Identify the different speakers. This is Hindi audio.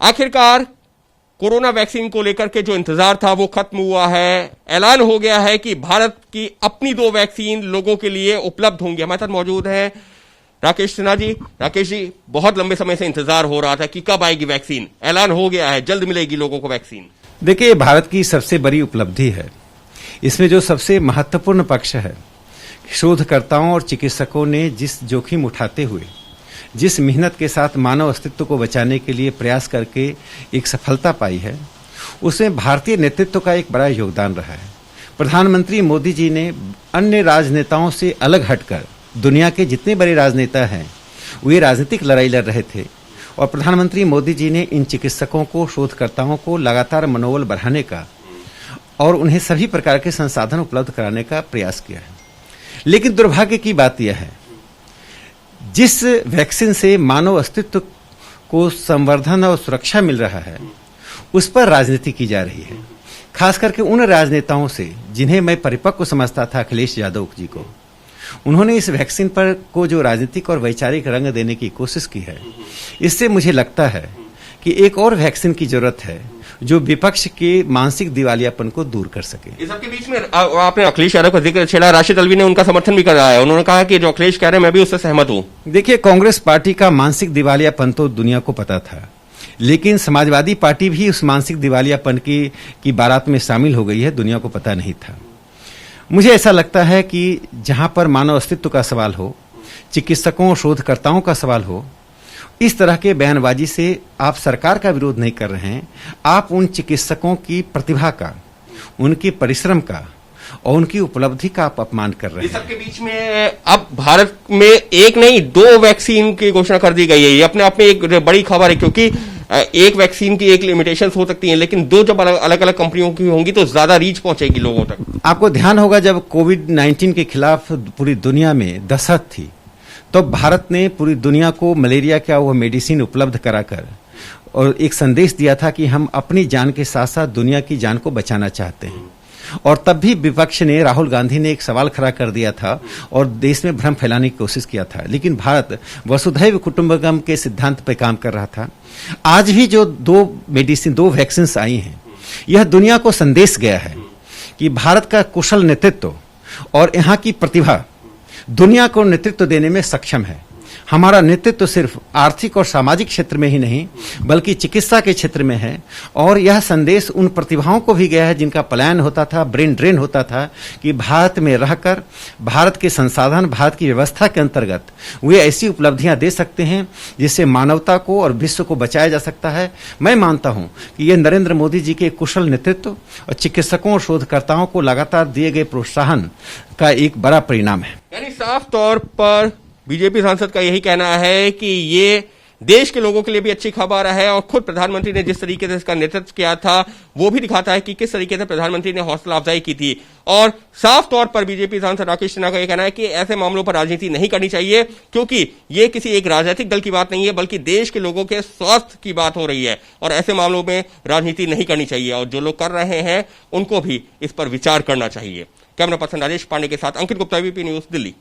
Speaker 1: आखिरकार कोरोना वैक्सीन को लेकर के जो इंतजार था वो खत्म हुआ है। ऐलान हो गया है कि भारत की अपनी 2 वैक्सीन लोगों के लिए उपलब्ध होंगी। हमारे साथ मौजूद हैं राकेश सिन्हा जी। राकेश जी, बहुत लंबे समय से इंतजार हो रहा था कि कब आएगी वैक्सीन। ऐलान हो गया है, जल्द मिलेगी लोगों को वैक्सीन।
Speaker 2: देखिए, भारत की सबसे बड़ी उपलब्धि है। इसमें जो सबसे महत्वपूर्ण पक्ष है, शोधकर्ताओं और चिकित्सकों ने जिस जोखिम उठाते हुए, जिस मेहनत के साथ मानव अस्तित्व को बचाने के लिए प्रयास करके एक सफलता पाई है, उसमें भारतीय नेतृत्व का एक बड़ा योगदान रहा है। प्रधानमंत्री मोदी जी ने अन्य राजनेताओं से अलग हटकर, दुनिया के जितने बड़े राजनेता हैं वे राजनीतिक लड़ाई लड़ रहे थे, और प्रधानमंत्री मोदी जी ने इन चिकित्सकों को, शोधकर्ताओं को लगातार मनोबल बढ़ाने का और उन्हें सभी प्रकार के संसाधन उपलब्ध कराने का प्रयास किया है। लेकिन दुर्भाग्य की बात यह है, जिस वैक्सीन से मानव अस्तित्व को संवर्धन और सुरक्षा मिल रहा है, उस पर राजनीति की जा रही है। खास करके उन राजनेताओं से जिन्हें मैं परिपक्व समझता था, अखिलेश यादव जी को, उन्होंने इस वैक्सीन पर को जो राजनीतिक और वैचारिक रंग देने की कोशिश की है, इससे मुझे लगता है कि एक और वैक्सीन की जरूरत है जो विपक्ष के मानसिक दिवालियापन को दूर कर सके।
Speaker 1: इस सबके बीच में आपने अखिलेश यादव का जिक्र छेड़ा, राशिद अल्वी ने उनका समर्थन भी कर रहा है। उन्होंने कहा कि जो अखिलेश कह रहे हैं मैं भी उससे सहमत हूं।
Speaker 2: देखिए, कांग्रेस पार्टी का मानसिक दिवालियापन तो दुनिया को पता था, लेकिन समाजवादी पार्टी भी उस मानसिक दिवालियापन की बारात में शामिल हो गई है, दुनिया को पता नहीं था। मुझे ऐसा लगता है कि जहां पर मानव अस्तित्व का सवाल हो, चिकित्सकों, शोधकर्ताओं का सवाल हो, इस तरह के बयानबाजी से आप सरकार का विरोध नहीं कर रहे हैं, आप उन चिकित्सकों की प्रतिभा का, उनके परिश्रम का और उनकी उपलब्धि का आप अपमान कर रहे हैं।
Speaker 1: इस सबके बीच में अब भारत में एक नहीं 2 वैक्सीन की घोषणा कर दी गई है। ये अपने आप में एक बड़ी खबर है, क्योंकि एक वैक्सीन की एक लिमिटेशंस हो सकती हैं, लेकिन 2 जब अलग अलग कंपनियों की होंगी तो ज्यादा रीच पहुंचेगी लोगों तक।
Speaker 2: आपको ध्यान होगा, जब कोविड-19 के खिलाफ पूरी दुनिया में दहशत थी, तो भारत ने पूरी दुनिया को मलेरिया का वो मेडिसिन उपलब्ध कराकर और एक संदेश दिया था कि हम अपनी जान के साथ साथ दुनिया की जान को बचाना चाहते हैं। और तब भी विपक्ष ने, राहुल गांधी ने एक सवाल खड़ा कर दिया था और देश में भ्रम फैलाने की कोशिश किया था, लेकिन भारत वसुधैव कुटुंबकम के सिद्धांत पर काम कर रहा था। आज भी जो 2 वैक्सीन आई हैं, यह दुनिया को संदेश गया है कि भारत का कुशल नेतृत्व और यहाँ की प्रतिभा दुनिया को नेतृत्व देने में सक्षम है। हमारा नेतृत्व सिर्फ आर्थिक और सामाजिक क्षेत्र में ही नहीं, बल्कि चिकित्सा के क्षेत्र में है। और यह संदेश उन प्रतिभाओं को भी गया है जिनका पलायन होता था, ब्रेन ड्रेन होता था, कि भारत में रहकर भारत के संसाधन, भारत की व्यवस्था के अंतर्गत वे ऐसी उपलब्धियां दे सकते हैं जिससे मानवता को और विश्व को बचाया जा सकता है। मैं मानता हूं कि यह नरेंद्र मोदी जी के कुशल नेतृत्व और चिकित्सकों और शोधकर्ताओं को लगातार दिए गए प्रोत्साहन का एक बड़ा परिणाम है।
Speaker 1: यानी साफ तौर पर बीजेपी सांसद का यही कहना है कि ये देश के लोगों के लिए भी अच्छी खबर है, और खुद प्रधानमंत्री ने जिस तरीके से इसका नेतृत्व किया था वो भी दिखाता है कि किस तरीके से प्रधानमंत्री ने हौसला अफजाई की थी। और साफ तौर पर बीजेपी सांसद राकेश सिन्हा का यह कहना है कि ऐसे मामलों पर राजनीति नहीं करनी चाहिए, क्योंकि ये किसी एक राजनीतिक दल की बात नहीं है, बल्कि देश के लोगों के स्वास्थ्य की बात हो रही है, और ऐसे मामलों में राजनीति नहीं करनी चाहिए, और जो लोग कर रहे हैं उनको भी इस पर विचार करना चाहिए। कैमरा पर्सन राजेश पांडे के साथ अंकित गुप्ता, ABP न्यूज, दिल्ली।